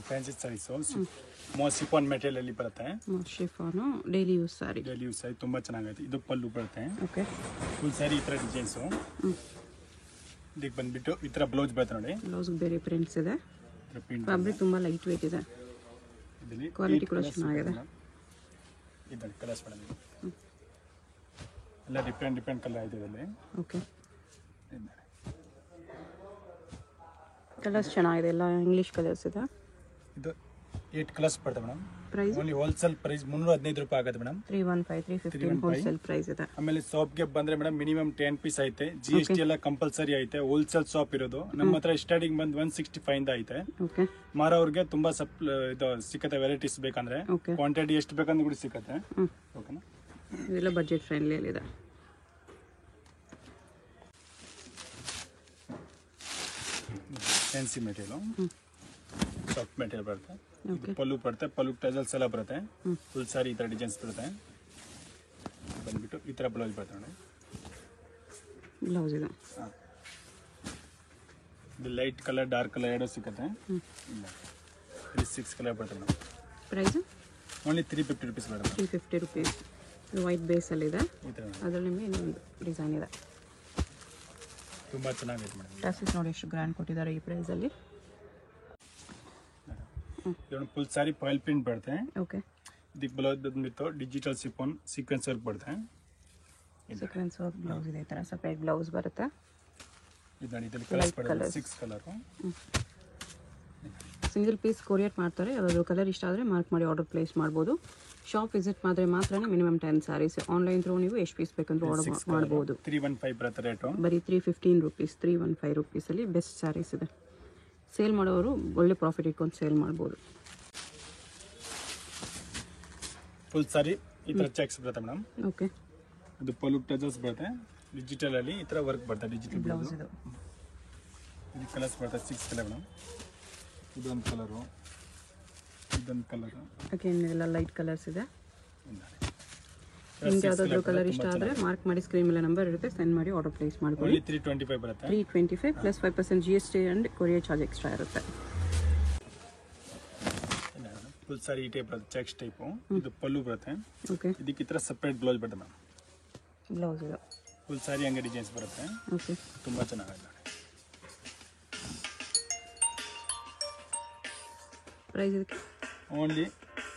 Fancy ಸಾರೀಸು chiffon material ಅಲ್ಲಿ ಬರುತ್ತೆ. Chiffon daily use ಸಾರಿ. ತುಂಬಾ ಚೆನ್ನಾಗೈತೆ. ಇದು ಪಲ್ಲು ಬರುತ್ತೆ. ಓಕೆ. ಫುಲ್ ಸಾರಿ ಈ ತರ ಡಿಸೈನ್ಸು. ಇದಕ್ಕೆ ಬಂದ್ಬಿಟ್ಟು ಈ ತರ ಬ್ಲೌಸ್ ಬರುತ್ತೆ ನೋಡಿ. ಬ್ಲೌಸ್ ಬೇರೆ ಪ್ರಿಂಟ್ಸ್ ಇದೆ. ಫ್ಯಾಬ್ರಿಕ್ ತುಂಬಾ ಲೈಟ್ ವೇಟ್ ಇದೆ. ಇದರಲ್ಲಿ ಕ್ವಾಲಿಟಿ ಕೂಡ ಚೆನ್ನಾಗಿದೆ. ಇದರಲ್ಲಿ ಕಲರ್ಸ್ ಮೇಡಮ್ ಎಲ್ಲ ಡಿಫ್ರೆಂಟ್ ಕಲರ್ ಇದೆ ಇದರಲ್ಲಿ. ಓಕೆ. ಕಲರ್ಸ್ ಚೆನ್ನಾಗಿದೆ, ಎಲ್ಲ ಇಂಗ್ಲಿಷ್ ಕಲರ್ಸ್ ಇದೆ. ಇದು 8 ಕಲರ್ಸ್ ಬರುತ್ತೆ madam. Price only wholesale price 315 ರೂಪಾಯಿ ಆಗುತ್ತೆ ಮೇಡಮ್. 315 315 ಹೋಲ್ಸೇಲ್ ಪ್ರೈಸ್ ಇದೆ. ಆಮೇಲೆ ಶಾಪ್ಗೆ ಬಂದ್ರೆ ಮೇಡಮ್ ಮಿನಿಮಮ್ 10 ಪೀಸ್ ಐತೆ. GST ಎಲ್ಲ ಕಂಪಲ್ಸರಿ ಐತೆ. ಹೋಲ್ಸೇಲ್ ಶಾಪ್ ಇರೋದು ನಮ್ಮ ಹತ್ರ ಸ್ಟಾರ್ಟಿಂಗ್ ಬಂದು 165 ಇಂದ ಐತೆ. ಓಕೆ. ಮಾರೋರ್ಗೆ ತುಂಬಾ ಇದು ಸಿಕ್ಕತ್ತೆ. ವೆರೈಟೀಸ್ ಬೇಕಂದ್ರೆ ಕ್ವಾಂಟಿಟಿ ಎಷ್ಟು ಬೇಕಂದ್ರೆ ಕೂಡ ಸಿಕ್ಕತ್ತೆ. ಓಕೆನಾ. ಇದೆಲ್ಲ ಬಜೆಟ್ ಫ್ರೆಂಡ್ಲಿ ಅಲ್ಲಿ ಇದೆ. ಫ್ಯಾನ್ಸಿ ಮೆಟೀರಿಯಲ್ ಸಾಫ್ಟ್ ಮೆಟೀರಿಯಲ್ ಬರುತ್ತೆ. ಪಲ್ಲು ಬರುತ್ತೆ. ಪಲ್ಲು ಟಜಲ್ಸ್ ಎಲ್ಲ ಬರುತ್ತೆ. ಫುಲ್ ಸಾರಿ ಈ ತರ ಡಿಸೈನ್ಸ್ ಬರುತ್ತೆ. ಬಂದ್ಬಿಟ್ಟು ಈ ತರ ಬ್ಲೌಸ್ ಬರುತ್ತೆ ನೋಡಿ. ಬ್ಲೌಸ್ ಇದು ಲೈಟ್ ಕಲರ್ ಡಾರ್ಕ್ ಕಲರ್ ಎರಡು ಸಿಗುತ್ತೆ. ಇದು 6 ಕಲರ್ ಬರುತ್ತೆ madam. Price only 350 rupees madam. 350 rupees. ಇದು ವೈಟ್ ಬೇಸ್ ಅಲ್ಲಿ ಇದೆ. ಅದರಲ್ಲಿ ನಿಮಗೆ ಇನ್ನೊಂದು ಡಿಸೈನ್ ಇದೆ. ತುಂಬಾ ಚೆನ್ನಾಗಿದೆ ಮೇಡಮ್. ಟಾಸಿಸ್ ನೋಡಿ ಎಷ್ಟು ಗ್ರ್ಯಾಂಡ್ ಕೊಟ್ಟಿದ್ದಾರೆ ಈ ಪ್ರೈಸ್ ಅಲ್ಲಿ. ಫುಲ್ ಸಾರಿ ಫಾಯಿಲ್ ಪ್ರಿಂಟ್ ಬರುತ್ತೆ. ಓಕೆ. ಇದಕ್ಕೆ ಬ್ಲೌಸ್ ಬಂದ್ಬಿಟ್ಟು ಡಿಜಿಟಲ್ ಶಿಫಾನ್ ಸೀಕ್ವೆನ್ಸ್ ವರ್ಕ್ ಬರುತ್ತೆ. ಸೀಕ್ವೆನ್ಸ್ ವರ್ಕ್ ಬ್ಲೌಸ್ ಇದೆ. ಈ ತರ ಸಪರೇಟ್ ಬ್ಲೌಸ್ ಬರುತ್ತೆ. ಇದರಲ್ಲಿ ಕಲರ್ಸ್ ಬರುತ್ತೆ. 6 ಕಲರ್. ಸಿಂಗಲ್ ಪೀಸ್ ಕೊರಿಯರ್ ಮಾಡ್ತಾರೆ. ಯಾವ್ದಾದ್ರು ಕಲರ್ ಇಷ್ಟ ಆದರೆ ಮಾರ್ಕ್ ಮಾಡಿ ಆರ್ಡರ್ ಪ್ಲೇಸ್ ಮಾಡ್ಬೋದು. ಶಾಪ್ ವಿಸಿಟ್ ಮಾಡಿದ್ರೆ ಮಾತ್ರನೇ ಮಿನಿಮಮ್ 10 ಸಾರೀಸ್. ಆನ್ಲೈನ್ ಥ್ರೂ ನೀವು ಎಷ್ಟು ಪೀಸ್ ಬೇಕಂದ್ರೂ ಆರ್ಡರ್ ಮಾಡ್ಬೋದು. 315 ಬರುತ್ತೆ ರೇಟು. ಬರೀ 315 ರೂಪೀಸ್. 315 ರೂಪೀಸಲ್ಲಿ ಬೆಸ್ಟ್ ಸ್ಯಾರೀಸ್ ಇದೆ. ಸೇಲ್ ಮಾಡೋರು ಒಳ್ಳೆ ಪ್ರಾಫಿಟ್ ಇಟ್ಕೊಂಡು ಸೇಲ್ ಮಾಡ್ಬೋದು. ಫುಲ್ ಸಾರಿ ಈ ತರ ಚೆಕ್ಸ್ ಬರುತ್ತೆ ಮೇಡಮ್. ಓಕೆ. ಅದು ಪಲ್ಲು ಟಜಲ್ಸ್ ಬರುತ್ತೆ. ಡಿಜಿಟಲ್ ಅಲ್ಲಿ ಈ ತರ ವರ್ಕ್ ಬರುತ್ತೆ. ಡಿಜಿಟಲ್ ಬ್ಲೌಸ್ ಇದು. ಇದು ಕಲರ್ಸ್ ಬರುತ್ತೆ. 6 ಕಲರ್ ಮೇಡಮ್. ಇದೊಂದು ಕಲರು, ಇದೊಂದು ಕಲರ್. ಅಗೇನ್ ಎಲ್ಲ ಲೈಟ್ ಕಲರ್ಸ್ ಇದೆ. ನಿಮ್ಗೆ ಯಾವ್ದಾದ್ರು ಕಲರ್ ಇಷ್ಟ ಆದರೆ ಮಾರ್ಕ್ ಮಾಡಿ ಸ್ಕ್ರೀನ್ ಮೇಲೆ ನಂಬರ್ ಇರುತ್ತೆ. ಸೆಂಡ್ ಮಾಡಿ ಆರ್ಡರ್ ಪ್ಲೇಸ್ ಮಾಡ್ಕೊಳ್ಳಿ. 325 ಬರುತ್ತೆ. 325 plus 5% GST and courier charge extra ಇರುತ್ತೆ. ಫುಲ್ ಸಾರಿ ಈ ಟೈಪ್ ಬರುತ್ತೆ. Cheques type. ಇದು ಪಲ್ಲು ಬರುತ್ತೆ. ಓಕೆ. ಇದಕ್ಕೆ ಈ ತರ ಸಪರೇಟ್ ಬ್ಲೌಸ್ ಬರುತ್ತೆ ಮ್ಯಾಮ್. ಬ್ಲೌಸ್ ಇದು. ಫುಲ್ ಸಾರಿ ಹಂಗೆ ಡಿಸೈನ್ಸ್ ಬರುತ್ತೆ. ಓಕೆ. ತುಂಬಾ ಚೆನ್ನಾಗಿದೆ. ಪ್ರೈಸ್ ಇದಕ್ಕೆ ಓನ್ಲಿ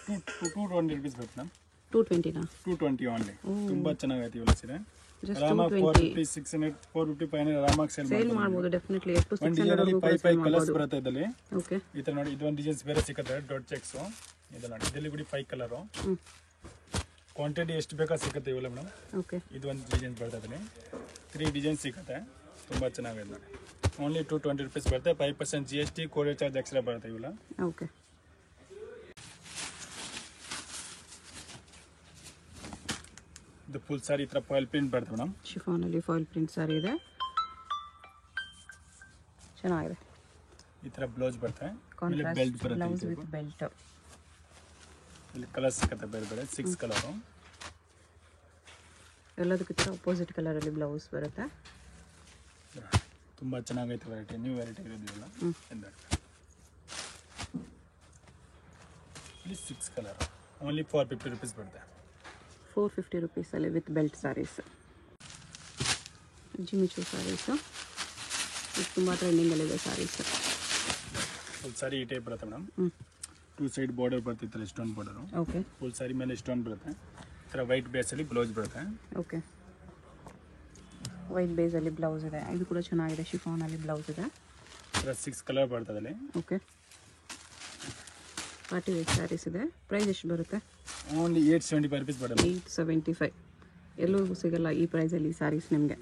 220 ರೂಪೀಸ್ ಬರುತ್ತೆ ಮ್ಯಾಮ್. 220 ನಾ? 220 ಓನ್ಲಿ. ತುಂಬಾ ಚೆನ್ನಾಗೈತೆ ಇವೆಲ್ಲ ಸೀರೆ. ಜಸ್ಟ್ ಆರಾಮಾಗಿ 450 600 450 500 ಆರಾಮಾಗಿ ಸೇಲ್ ಮಾಡ್ಬೋದು. ಡೆಫಿನೆಟ್ಲಿ up to 600 ವರೆಗೂ 5 ಕಲರ್ಸ್ ಬರುತ್ತೆ ಇದರಲ್ಲಿ. ಓಕೆ. ಈ ತರ ನೋಡಿ. ಇದೊಂದು ಡಿಸೈನ್ಸ್ ಬೇರೆ ಸಿಗುತ್ತೆ. ಡಾಟ್ ಚೆಕ್ಸ್ ಇದು ನೋಡಿ. ಇದರಲ್ಲಿ ಕೂಡ 5 ಕಲರ್. ಕ್ವಾಂಟಿಟಿ ಎಷ್ಟು ಬೇಕಾ ಸಿಗುತ್ತೆ ಇವೆಲ್ಲ ಮೇಡಮ್. ಓಕೆ. ಇದು ಒಂದು ಡಿಸೈನ್ ಬರುತ್ತೆ. ಅದರಲ್ಲಿ 3 ಡಿಸೈನ್ ಸಿಗುತ್ತೆ. ತುಂಬಾ ಚೆನ್ನಾಗಿದೆ ನೋಡಿ. ಓನ್ಲಿ 220 ರೂಪೀಸ್ ಬರುತ್ತೆ. 5% GST ಕೊರಿಯರ್ ಚಾರ್ಜ್ ಎಕ್ಸ್ಟ್ರಾ ಬರುತ್ತೆ ಇವೆಲ್ಲ. ಓಕೆ. ಇದು ಫುಲ್ ಸಾರಿ ಈ ತರ ಫಾಯಿಲ್ ಪ್ರಿಂಟ್ ಬರುತ್ತೆ ಮೇಡಮ್. ಶಿಫಾನ್ ಅಲ್ಲಿ ಫಾಯಿಲ್ ಪ್ರಿಂಟ್ ಸಾರಿ ಇದೆ. ಚೆನ್ನಾಗಿದೆ. ಈ ತರ ಬ್ಲೌಸ್ ಬರುತ್ತೆ. ಇಲ್ಲಿ ಕಾಂಟ್ರಾಸ್ಟ್ ಬೆಲ್ಟ್ ಬರುತ್ತೆ. Blouse with belt. ಇಲ್ಲಿ ಕಲರ್ ಸಿಗುತ್ತೆ ಬೇರೆ ಬೇರೆ 6 ಕಲರ್. ಎಲ್ಲದಕ್ಕೂ ಈ ತರ ಅಪೋಸಿಟ್ ಕಲರ್ ಅಲ್ಲಿ ಬ್ಲೌಸ್ ಬರುತ್ತೆ. ತುಂಬಾ ಚೆನ್ನಾಗೈತೆ ವೆರೈಟಿ. ನ್ಯೂ ವೆರೈಟಿ ಇರೋದಿಲ್ಲ. ಇಲ್ಲಿ 6 ಕಲರ್. ಓನ್ಲಿ 450 ರೂಪೀಸ್ ಬರುತ್ತೆ. 450 ರೂಪೀಸ್ ಅಲ್ಲಿ ವಿತ್ ಬೆಲ್ಟ್ ಸಾರೀಸ್. ಜಿಮಿಚು ಸಾರೀಸ್ ಇದು ತುಂಬ ಟ್ರೆಂಡಿಂಗಲ್ಲಿದೆ ಸಾರೀಸ್. ಫುಲ್ ಸಾರಿ ಈ ಟೈಪ್ ಬರುತ್ತೆ ಮೇಡಮ್. 2 ಸೈಡ್ ಬಾರ್ಡರ್ ಬರುತ್ತೆ. ಈ ಥರ ಸ್ಟೋನ್ ಬಾರ್ಡರು. ಓಕೆ. ಫುಲ್ ಸಾರಿ ಮೇಲೆ ಸ್ಟೋನ್ ಬರುತ್ತೆ. ಈ ಥರ ವೈಟ್ ಬೇಸಲ್ಲಿ ಬ್ಲೌಸ್ ಬರುತ್ತೆ. ಓಕೆ. ವೈಟ್ ಬೇಸಲ್ಲಿ ಬ್ಲೌಸ್ ಇದೆ. ಇದು ಕೂಡ ಚೆನ್ನಾಗಿದೆ. ಶಿಫಾನಲ್ಲಿ ಬ್ಲೌಸ್ ಇದೆ. ಈ ಥರ 6 ಕಲರ್ ಬರ್ತದೆ ಅಲ್ಲಿ. ಓಕೆ. ಪಾರ್ಟಿ ವೇರ್ ಸ್ಯಾರೀಸ್ ಇದೆ. ಪ್ರೈಸ್ ಎಷ್ಟು ಬರುತ್ತೆ? ಓನ್ಲಿ 875 ರೂಪೀಸ್ ಬರುತ್ತೆ. 875. ಎಲ್ಲರಿಗೂ ಸಿಗಲ್ಲ ಈ ಪ್ರೈಸಲ್ಲಿ ಸ್ಯಾರೀಸ್ ನಿಮಗೆ.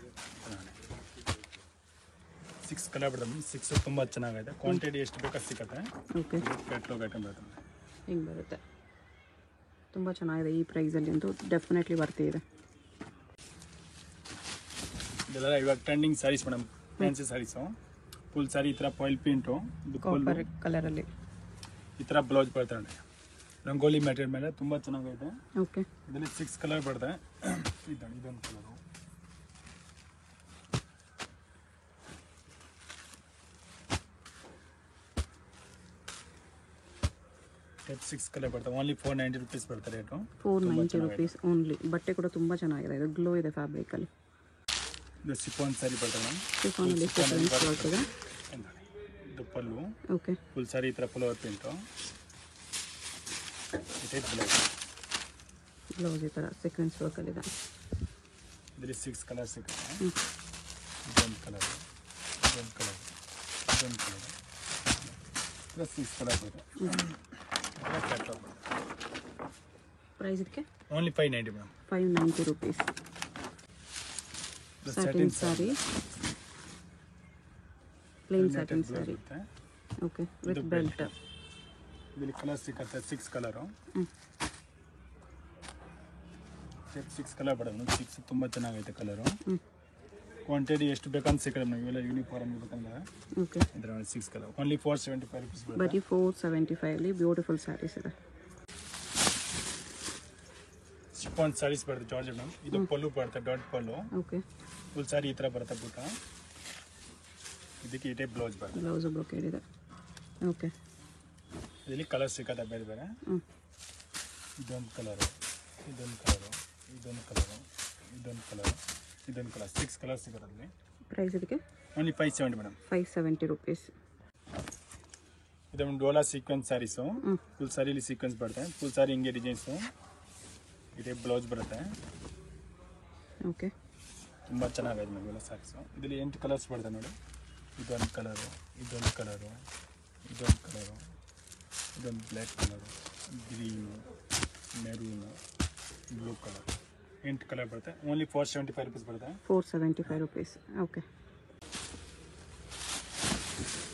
6 ಕಲರ್ ಬರುತ್ತೆ. 6 ತುಂಬ ಚೆನ್ನಾಗಿದೆ. ಕ್ವಾಂಟಿಟಿ ಎಷ್ಟು ಬೇಕಾ ಸಿಗುತ್ತೆ. ಓಕೆ. ಕ್ಯಾಟ್ಲಾಗ್ ಐಟಮ್ ಬರುತ್ತೆ. ಹಿಂಗೆ ಬರುತ್ತೆ. ತುಂಬ ಚೆನ್ನಾಗಿದೆ. ಈ ಪ್ರೈಸಲ್ಲಿ ಅಂತೂ ಡೆಫಿನೆಟ್ಲಿ ಬರ್ತಿದೆ. ಇದೆಲ್ಲ ಇವಾಗ trending saris madam. Fancy saris. Full sari ಈ ಥರ ಫಾಯಿಲ್ ಪ್ರಿಂಟು. ಕಾಪರ್ ಕಲರಲ್ಲಿ ಈ ಥರ ಬ್ಲೌಸ್ ಬರುತ್ತೆ ನೋಡಿ. ರಂಗೋಲಿ ಮೆಟೀರಿಯಲ್ ಮೇಲೆ ತುಂಬ ಚೆನ್ನಾಗೈತೆ. ಓಕೆ. ಇದರಲ್ಲಿ 6 ಕಲರ್ ಬರುತ್ತೆ. ಇದೊಂದು ಕಲರು. ಟೈಪ್ 6 ಕಲರ್ ಬರ್ತದೆ. ಓನ್ಲಿ 490 ರುಪೀಸ್ ಬರ್ತದೆ ರೇಟು. 490 rupees only. ಬಟ್ಟೆ ಕೂಡ ತುಂಬ ಚೆನ್ನಾಗಿದೆ, ಇದು ಗ್ಲೋ ಇದೆ ಫ್ಯಾಬ್ರಿಕಲ್ಲಿ. ಇದು ಶಿಫಾನ್ ಸ್ಯಾರಿ ಬರ್ತದೆ ಮ್ಯಾಮ್. ಶಿಫಾನಲ್ಲಿ ಸೀಕ್ವೆನ್ಸ್ ಬರ್ತದೆ. ಇದು ಪಲ್ಲು. ಓಕೆ. ಫುಲ್ ಸ್ಯಾರಿ ಈ ಥರ flower print. Type blouse. Blouse ಈ ಥರ ಸೀಕ್ವೆನ್ಸ್ ವರ್ಕಲ್ಲಿದೆ. ಇದರಲ್ಲಿ 6 ಕಲರ್ ಸಿಗುತ್ತೆ. ಇದೊಂದು ಕಲರ್, ಇದೊಂದು ಕಲರ್, ಇದೊಂದು ಕಲರ್, ಇದು 6 ಕಲರ್ ಬರುತ್ತೆ. ಪ್ರೈಸ್ ಇದಕ್ಕೆ only 590 madam. 590 rupees. Satin sari, plain satin sari. Okay, with belt. ಇದರಲ್ಲಿ ಕಲರ್ ಸಿಗುತ್ತೆ 6 ಕಲರು. 6 ಕಲರ್ ಬರೋದು. 6 ತುಂಬ ಚೆನ್ನಾಗೈತೆ ಕಲರು. ಕ್ವಾಂಟಿಟಿ ಎಷ್ಟು ಬೇಕಂತ ಸಿಕ್ಕರೆ ನಾವು ಇವೆಲ್ಲ ಯೂನಿಫಾರ್ಮ್ ಬೇಕಂದ್ರೆ. ಓಕೆ. ಇದರಲ್ಲಿ 6 ಕಲರ್ ಓನ್ಲಿ 475 ರುಪೀಸ್ ಬರುತ್ತೆ. ಬರೀ 475 ಅಲ್ಲಿ ಬ್ಯೂಟಿಫುಲ್ ಸ್ಯಾರೀಸ್ ಇದೆ. ಶಿಫಾನ್ ಸ್ಯಾರೀಸ್ ಬರುತ್ತೆ ಜಾರ್ಜೆಟ್ ಮ್ಯಾಮ್. ಇದು ಪಲ್ಲು ಬರುತ್ತೆ, ಡಾಟ್ ಪಲ್ಲು. ಓಕೆ. ಫುಲ್ ಸ್ಯಾರಿ ಈ ಥರ ಬರುತ್ತೆ ಬುಟ್ಟ. ಇದಕ್ಕೆ ಈ ಟೈಪ್ ಬ್ಲೌಸ್ ಬರುತ್ತೆ. ಬ್ಲೌಸ್ ಬ್ರೊಕೇಡ್ ಇದೆ. ಓಕೆ. ಇದರಲ್ಲಿ ಕಲರ್ ಸಿಕ್ಕತ್ತೆ ಬೇರೆ ಬೇರೆ. ಇದೊಂದು ಕಲರು, ಇದೊಂದು ಕಲರು, ಇದೊಂದು ಕಲರು, ಇದೊಂದು ಕಲರು, ಇದೊಂದು ಕಲರ್. 6 ಕಲರ್ ಸಿಗುತ್ತೆ ಅದರಲ್ಲಿ. ಪ್ರೈಸ್ ಇದಕ್ಕೆ ಓನ್ಲಿ 570 ಮೇಡಮ್. 570 ರುಪೀಸ್. ಇದೊಂದು ಡೋಲಾ ಸೀಕ್ವೆನ್ಸ್ ಸ್ಯಾರೀಸು. ಫುಲ್ ಸ್ಯಾರಿಲಿ ಸೀಕ್ವೆನ್ಸ್ ಬರುತ್ತೆ. ಫುಲ್ ಸ್ಯಾರಿ ಹಿಂಗೆ ಡಿಸೈನ್ಸು. ಇದೇ ಬ್ಲೌಸ್ ಬರುತ್ತೆ. ಓಕೆ. ತುಂಬ ಚೆನ್ನಾಗಿದೆ ನಮಗೆಲ್ಲ ಸ್ಯಾರೀಸು. ಇದರಲ್ಲಿ 8 ಕಲರ್ಸ್ ಬರುತ್ತೆ ನೋಡಿ. ಇದೊಂದು ಕಲರು, ಇದೊಂದು ಕಲರು, ಇದೊಂದು ಕಲರು, ಇದೊಂದು black colour, green, maroon, blue colour. 8 colour ಬರುತ್ತೆ. ಓನ್ಲಿ 475 ರುಪೀಸ್ ಬರುತ್ತೆ. 475 ರುಪೀಸ್. ಓಕೆ.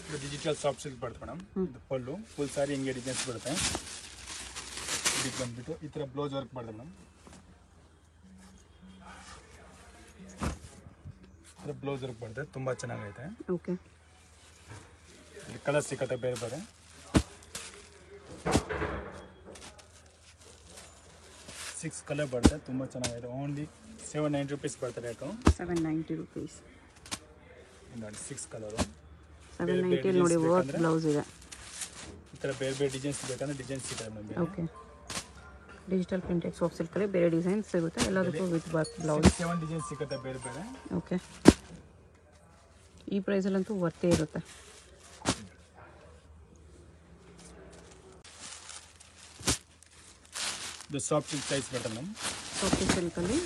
ಇದು ಡಿಜಿಟಲ್ ಸಾಫ್ಟ್ ಸಿಲ್ಕ್ ಬರುತ್ತೆ ಮೇಡಮ್. ಇದು ಪಲ್ಲು. ಫುಲ್ ಸ್ಯಾರಿ ಹಿಂಗೆ ಡಿಸೈನ್ಸ್ ಬರುತ್ತೆ. ಇದಕ್ಕೆ ಬಂದುಬಿಟ್ಟು ಈ ಥರ ಬ್ಲೌಸ್ ವರ್ಕ್ ಬರುತ್ತೆ ಮೇಡಮ್. ಇದು ಬ್ಲೌಸ್ ವರ್ಕ್ ಬರುತ್ತೆ. ತುಂಬ ಚೆನ್ನಾಗೈತೆ. ಓಕೆ. ಇಲ್ಲಿ ಕಲರ್ ಸಿಕ್ಕತ್ತೆ ಬೇರೆ ಬೇರೆ. 6 ಕಲರ್ ಬರುತ್ತೆ. ತುಂಬ ಚೆನ್ನಾಗಿದೆ. ಓನ್ಲಿ 790 ರುಪೀಸ್ ಬರುತ್ತೆ ರೇಟು. 790 ರುಪೀಸ್. ನೋಡಿ 6 ಕಲರು. 790 ನೋಡಿ ವರ್ಕ್ ಬ್ಲೌಸ್ ಇದೆ. ಈ ಥರ ಬೇರೆ ಬೇರೆ ಡಿಸೈನ್ಸ್ ಬೇಕಂದ್ರೆ ಡಿಸೈನ್ಸ್ ಸಿಗುತ್ತೆ ನಮಗೆ. ಓಕೆ. ಡಿಜಿಟಲ್ ಪ್ರಿಂಟೆಡ್ ಸಾಫ್ಟ್ ಸಿಲ್ಕಲ್ಲಿ ಬೇರೆ ಡಿಸೈನ್ಸ್ ಸಿಗುತ್ತೆ. ಎಲ್ಲದಕ್ಕೂ ವಿತ್ ವರ್ಕ್ ಬ್ಲೌಸ್. 7 ಡಿಸೈನ್ಸ್ ಸಿಗುತ್ತೆ ಬೇರೆ ಬೇರೆ. ಓಕೆ. ಈ ಪ್ರೈಸಲ್ಲಂತೂ ವರ್ತೇ ಇರುತ್ತೆ. ಇದು ಸಾಫ್ಟ್ ಸಿಲ್ಕ್ ಸೈಜ್ ಬರುತ್ತೆ ಮೇಡಮ್. ಸಾಫ್ಟ್ ಸಿಲ್ಕಲ್ಲಿ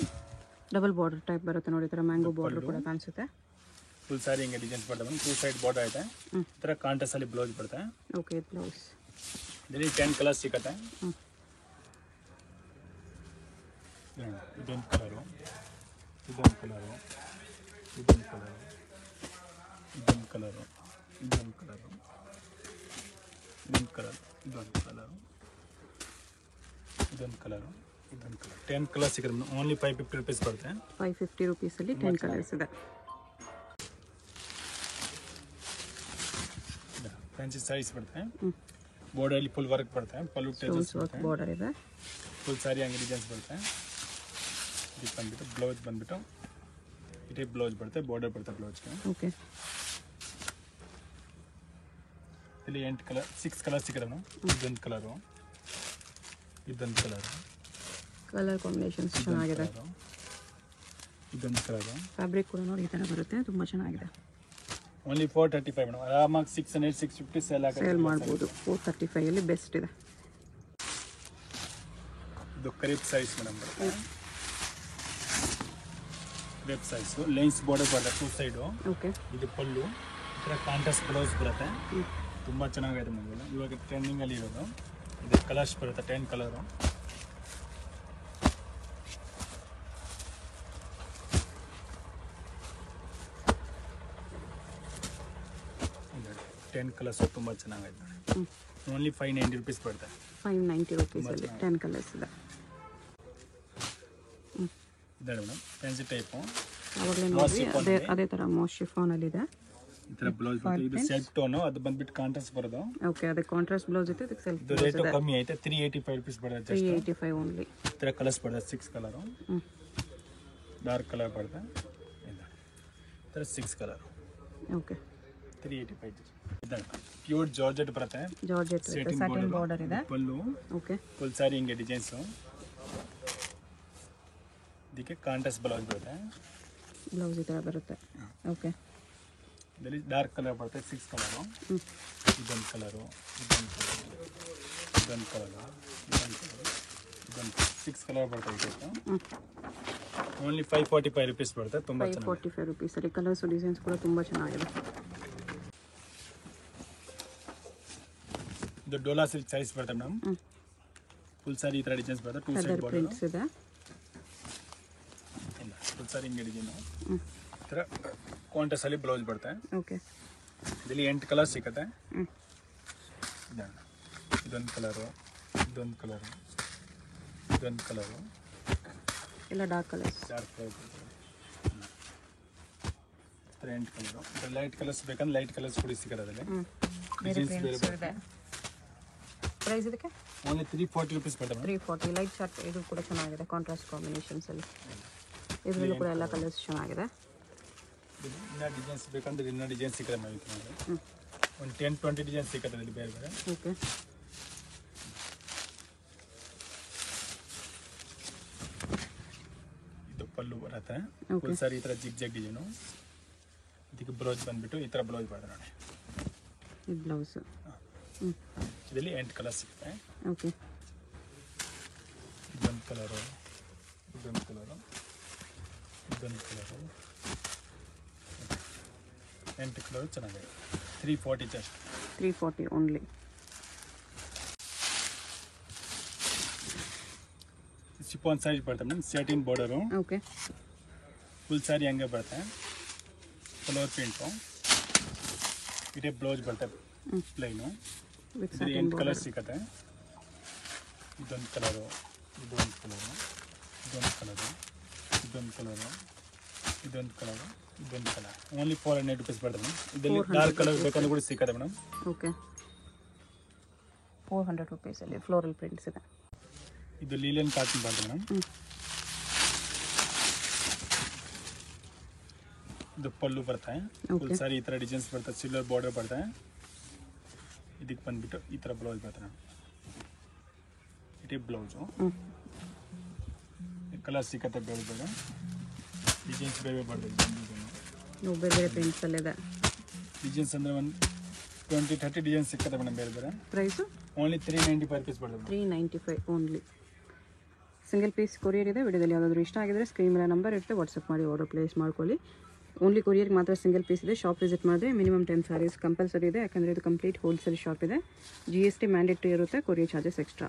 ಡಬಲ್ ಬಾರ್ಡರ್ ಟೈಪ್ ಬರುತ್ತೆ ನೋಡಿ. ಈ ಥರ ಮ್ಯಾಂಗೋ ಬಾರ್ಡರ್ ಕೂಡ ಕಾಣಿಸುತ್ತೆ. ಫುಲ್ ಸ್ಯಾರಿ ಹಿಂಗೆ ಡಿಸೈನ್ಸ್ ಬರುತ್ತೆ ಮೇಡಮ್. 2 ಸೈಡ್ ಬಾರ್ಡರ್ ಐತೆ. ಈ ಥರ ಕಾಂಟ್ರಾಸ್ಟಲ್ಲಿ ಬ್ಲೌಸ್ ಬರುತ್ತೆ. ಓಕೆ. ಬ್ಲೌಸ್ ಇದರಲ್ಲಿ 10 ಕಲರ್ಸ್ ಸಿಗುತ್ತೆ. ಇದೊಂದು ಕಲರು, ಇದೊಂದು ಕಲರು, ಇದೊಂದು ಕಲರು, ಇದೊಂದು ಕಲರು, ಇದೊಂದು ಕಲರು, ಇದೊಂದು ಕಲರ್, ಇದೊಂದು ಕಲರು, ಇದೊಂದು ಕಲರು, ಇದೊಂದು ಕಲರ್. 10 ಕಲರ್ ಸಿಗುತ್ತೆ ಮೇಡಮ್. ಓನ್ಲಿ 550 ರುಪೀಸ್ ಬರುತ್ತೆ. 550 ರುಪೀಸಲ್ಲಿ 10 ಕಲರ್ಸ್ ಇದೆ. ಫ್ಯಾನ್ಸಿ ಸ್ಯಾರೀಸ್ ಬರುತ್ತೆ. ಬಾರ್ಡರಲ್ಲಿ ಫುಲ್ ವರ್ಕ್ ಬರುತ್ತೆ. ಪಲ್ಲು ಟೇಜಸ್ ಬರುತ್ತೆ. ಬಾರ್ಡರ್ ಇದೆ. ಫುಲ್ ಸ್ಯಾರಿ ಹಂಗೆ ಡಿಸೈನ್ಸ್ ಬರುತ್ತೆ. ಇದಕ್ಕೆ ಬಂದುಬಿಟ್ಟು ಬ್ಲೌಸ್ ಬಂದುಬಿಟ್ಟು ಇದೇ ಬ್ಲೌಸ್ ಬರುತ್ತೆ. ಬಾರ್ಡರ್ ಬರುತ್ತೆ ಬ್ಲೌಸ್ಗೆ. ಓಕೆ. ಇಲ್ಲಿ 8 ಕಲರ್ 6 ಕಲರ್ ಸಿಗುತ್ತೆ ಮೇಡಮ್. ಇದೊಂದು ಕಲರು, ಇದೊಂದು ಕಲರು, ಕಲರ್ ಕಾಂಬಿನೇಷನ್ಸ್ ಚೆನ್ನಾಗಿದೆ. ಇದೊಂದು ಕಲರು. ಫ್ಯಾಬ್ರಿಕ್ ಕೂಡ ನೋಡಿ ಈ ಥರ ಬರುತ್ತೆ. ತುಂಬ ಚೆನ್ನಾಗಿದೆ. Only 435 madam. ಆರಾಮಾಗಿ 600 650 ಸೇಲ್ ಮಾಡ್ಬೋದು. 435 ಅಲ್ಲಿ ಬೆಸ್ಟ್ ಇದೆ. ಇದು ಕ್ರೇಪ್ ಸೈಜ್ ಮೇಡಮ್ ಬರುತ್ತೆ. ಕ್ರೇಪ್ ಸೈಜು ಲೈನ್ಸ್ ಬಾರ್ಡರ್ ಬರುತ್ತೆ 2 ಸೈಡು. ಓಕೆ. ಇದು ಪಲ್ಲು. ಈ ಥರ ಕಾಂಟ್ರಾಸ್ಟ್ ಬ್ಲೌಸ್ ಬರುತ್ತೆ. ತುಂಬ ಚೆನ್ನಾಗಿದೆ ಮೇಡಮ್. ಇವಾಗ ಟ್ರೆಂಡಿಂಗಲ್ಲಿ ಇರೋದು ಇದು. ಕಲರ್ಸ್ ಬರುತ್ತೆ 10 ಕಲರು. ಟೆನ್ ಕಲರ್ಸ್ ತುಂಬ ಚೆನ್ನಾಗೈತೆ. ಓನ್ಲಿ 590 ರುಪೀಸ್ ಬರುತ್ತೆ. 590 ರುಪೀಸಲ್ಲಿ 10 ಕಲರ್ಸ್ ಇದೆ. ಇದೆ ಮೇಡಮ್. Fancy type. ಆವಾಗಲೇ ನೋಡಿ ಅದೇ ಥರ ಮೋಸ್ಟ್ ಶಿಫಾನಲ್ಲಿದೆ. ಈ ಥರ ಬ್ಲೌಸ್ ಬರುತ್ತೆ. ಇದು ಸೆಲ್ಫ್ ಟೋನು. ಅದು ಬಂದ್ಬಿಟ್ಟು ಕಾಂಟ್ರಾಸ್ಟ್ ಬರೋದು. ಓಕೆ. ಅದೇ ಕಾಂಟ್ರಾಸ್ಟ್ ಬ್ಲೌಸ್ ಇತ್ತು. ಇದಕ್ಕೆ ಸೆಲ್ಫ್ ಇದು ರೇಟು ಕಮ್ಮಿ ಐತೆ. 385 ರುಪೀಸ್ ಬರುತ್ತೆ. 385 ಓನ್ಲಿ. ಈ ಥರ ಕಲರ್ಸ್ ಬರುತ್ತೆ. 6 ಕಲರು. ಡಾರ್ಕ್ ಕಲರ್ ಬರುತ್ತೆ. ಈ ಥರ 6 ಕಲರು. ಓಕೆ. 385 ಪ್ಯೂರ್ ಜಾರ್ಜೆಟ್ ಬರುತ್ತೆ ಜಾರ್ಜೆಟ್ ಸ್ಯಾಟಿನ್ ಬಾರ್ಡರ್ ಇದೆ ಪಲ್ಲು ಓಕೆ ಫುಲ್ ಸಾರಿ ಹಿಂಗೆ ಡಿಸೈನ್ಸು ಇದಕ್ಕೆ ಕಾಂಟ್ರಾಸ್ಟ್ ಬ್ಲೌಸ್ ಬರುತ್ತೆ ಬ್ಲೌಸ್ ಈ ಥರ ಬರುತ್ತೆ ಓಕೆ ಇದರಲ್ಲಿ ಡಾರ್ಕ್ ಕಲರ್ ಬರುತ್ತೆ 6 ಕಲರು ಇದೊಂದು ಕಲರು ಇದೊಂದು ಕಲರು 6 ಕಲರ್ ಬರುತ್ತೆ ಓನ್ಲಿ 545 rupees ಬರುತ್ತೆ ತುಂಬ 545 rupees ಅಲ್ಲಿ ಕಲರ್ಸ್ ಡಿಸೈನ್ಸ್ ಕೂಡ ತುಂಬ ಚೆನ್ನಾಗಿದೆ ಇದು ಡೋಲಾ ಸಿಲ್ಕ್ ಸೈಜ್ ಬರುತ್ತೆ ಮೇಡಮ್ ಫುಲ್ ಸಾರಿ ಈ ಥರ ಡಿಸೈನ್ಸ್ ಬರುತ್ತೆ 2 ಸೈಡ್ ಬಾರ್ಡರ್ ಪ್ರಿಂಟ್ಸ್ ಇದೆ ಫುಲ್ ಸಾರಿ ಹಿಂಗೆ ಡಿಸೈನು ಈ ಥರ ಕಾಂಟ್ರಾಸ್ಟ್ ಅಲ್ಲಿ ಬ್ಲೌಸ್ ಬರುತ್ತೆ ಓಕೆ ಇದರಲ್ಲಿ 8 ಕಲರ್ ಸಿಗುತ್ತೆ ಇದೊಂದು ಕಲರು ಇದೊಂದು ಕಲರು ಇದೊಂದು ಕಲರು ಎಲ್ಲ dark colours colour 8 colour light colours ಬೇಕಂದ್ರೆ ಲೈಟ್ ಕಲರ್ಸ್ ಕೂಡ ಸಿಗುತ್ತೆ ಅದರಲ್ಲಿ ಡಿಸೈನ್ಸ್ ಬೇರೆ ಪ್ರೈಸ್ ಇದಕ್ಕೆ ಓನ್ಲಿ 340 rupees ಬರುತ್ತೆ 340 ಲೈಟ್ ಶಾರ್ಟ್ ಇದು ಕೂಡ ಚೆನ್ನಾಗಿದೆ ಕಾಂಟ್ರಾಸ್ಟ್ ಕಾಂಬಿನೇಷನ್ಸ್ ಅಲ್ಲಿ ಇದರಲ್ಲೂ ಕೂಡ ಎಲ್ಲ ಕಲರ್ಸ್ ಚೆನ್ನಾಗಿದೆ ಇನ್ನೂ ಡಿಸೈನ್ಸ್ ಬೇಕಂದ್ರೆ ಇನ್ನೂ ಡಿಸೈನ್ ಸಿಗುತ್ತೆ ಮ್ಯಾಮ್ ಒಂದು 10-20 ಡಿಸೈನ್ ಸಿಗುತ್ತೆ ಅದರಲ್ಲಿ ಬೇರೆ ಬೇರೆ ಓಕೆ ಇದು ಪಲ್ಲು ಬರುತ್ತೆ ಫುಲ್ ಸಾರಿ ಈ ಥರ ಜಿಗ್ ಜಗ್ ಡಿಸೈನು ಇದಕ್ಕೆ ಬ್ಲೌಸ್ ಬಂದುಬಿಟ್ಟು ಈ ಥರ ಬ್ಲೌಸ್ ಬರುತ್ತೆ ನೋಡಿ ಈ ಬ್ಲೌಸ್ ಇದರಲ್ಲಿ 8 ಕಲರ್ ಸಿಗುತ್ತೆ ಓಕೆ ಇದೊಂದು ಕಲರು ಇದೊಂದು ಕಲರು ಇದೊಂದು ಕಲರು 8 ಕಲರು ಚೆನ್ನಾಗಿದೆ 340 ಜಸ್ಟ್ 340 ಓನ್ಲಿ ಶಿಫಾನ್ ಸೈಜ್ ಬರುತ್ತೆ madam satin border okay full sari ಹಂಗೆ ಬರುತ್ತೆ ಕಲರ್ ಪ್ರಿಂಟು ಇದೇ ಬ್ಲೌಸ್ ಬರುತ್ತೆ ಪ್ಲೈನು ಇದರಲ್ಲಿ 8 ಕಲರ್ ಸಿಗುತ್ತೆ ಇದೊಂದು ಕಲರು ಇದೊಂದು ಕಲರು ಇದೊಂದು ಕಲರು ಇದೊಂದು ಕಲರು ಇದೊಂದು ಕಲರು ಇದೊಂದು ಕಲರ್ ಓನ್ಲಿ 400 rupees ಬರುತ್ತೆ ಮೇಡಮ್ ಇದರಲ್ಲಿ ಡಾರ್ಕ್ ಕಲರ್ ಬೇಕಂದ್ರೆ ಕೂಡ ಸಿಗುತ್ತೆ ಮೇಡಮ್ ಓಕೆ 400 rupees ಅಲ್ಲಿ ಫ್ಲೋರಲ್ ಪ್ರಿಂಟ್ಸ್ ಇದೆ ಇದು ಲೀಲಿಯನ್ ಕಾಟನ್ ಬರುತ್ತೆ ಮೇಡಮ್ ಇದು ಪಲ್ಲು ಬರುತ್ತೆ ಫುಲ್ ಸಾರಿ ಈ ಥರ ಡಿಸೈನ್ಸ್ ಬರುತ್ತೆ ಸಿಲ್ವರ್ ಬಾರ್ಡರ್ ಬರುತ್ತೆ ಇದಕ್ಕೆ ಬಂದ್ಬಿಟ್ಟು ಈ ಥರ ಬ್ಲೌಸ್ ಬರುತ್ತೆ ಇದೇ ಬ್ಲೌಸು ಕಲರ್ ಸಿಕ್ಕತ್ತೆ ಬೇರೆ ಬೇರೆ ಡಿಸೈನ್ಸ್ ಬೇರೆ ಬರ್ತದೆ ಬೇರೆ ಬೇರೆ ಪ್ರಿಂಟ್ಸಲ್ಲಿದೆ ಡಿಸೈನ್ಸ್ ಅಂದರೆ ಒಂದು 20-30 ಡಿಸೈನ್ಸ್ ಸಿಕ್ಕತ್ತೆ ಮೇಡಮ್ ಬೇರೆ ಬೇರೆ ಪ್ರೈಸು ಓನ್ಲಿ 395 rupees ಬರ್ತದೆ 395 ಓನ್ಲಿ ಸಿಂಗಲ್ ಪೀಸ್ ಕೊರಿಯರ್ ಇದೆ ವಿಡಿಯೋದಲ್ಲಿ ಯಾವುದಾದ್ರೂ ಇಷ್ಟ ಆಗಿದ್ರೆ ಸ್ಕ್ರೀನ್ ಮೇಲೆ ನಂಬರ್ ಇರುತ್ತೆ ವಾಟ್ಸಪ್ ಮಾಡಿ ಆರ್ಡರ್ ಪ್ಲೇಸ್ ಮಾಡ್ಕೊಳ್ಳಿ ಓನ್ಲಿ ಕೊರಿಯರ್ಗೆ ಮಾತ್ರ ಸಿಂಗಲ್ ಪೀಸ್ ಇದೆ ಶಾಪ್ ವಿಸಿಟ್ ಮಾಡಿದ್ರೆ ಮಿನಿಮಮ್ 10 sarees ಕಂಪಲ್ಸರಿ ಇದೆ ಯಾಕಂದರೆ ಇದು ಕಂಪ್ಲೀಟ್ ಹೋಲ್ಸೇಲ್ ಶಾಪ್ ಇದೆ GST ಮ್ಯಾಂಡೇಟರಿ ಇರುತ್ತೆ ಕೊರಿಯರ್ ಚಾರ್ಜಸ್ ಎಕ್ಸ್ಟ್ರಾ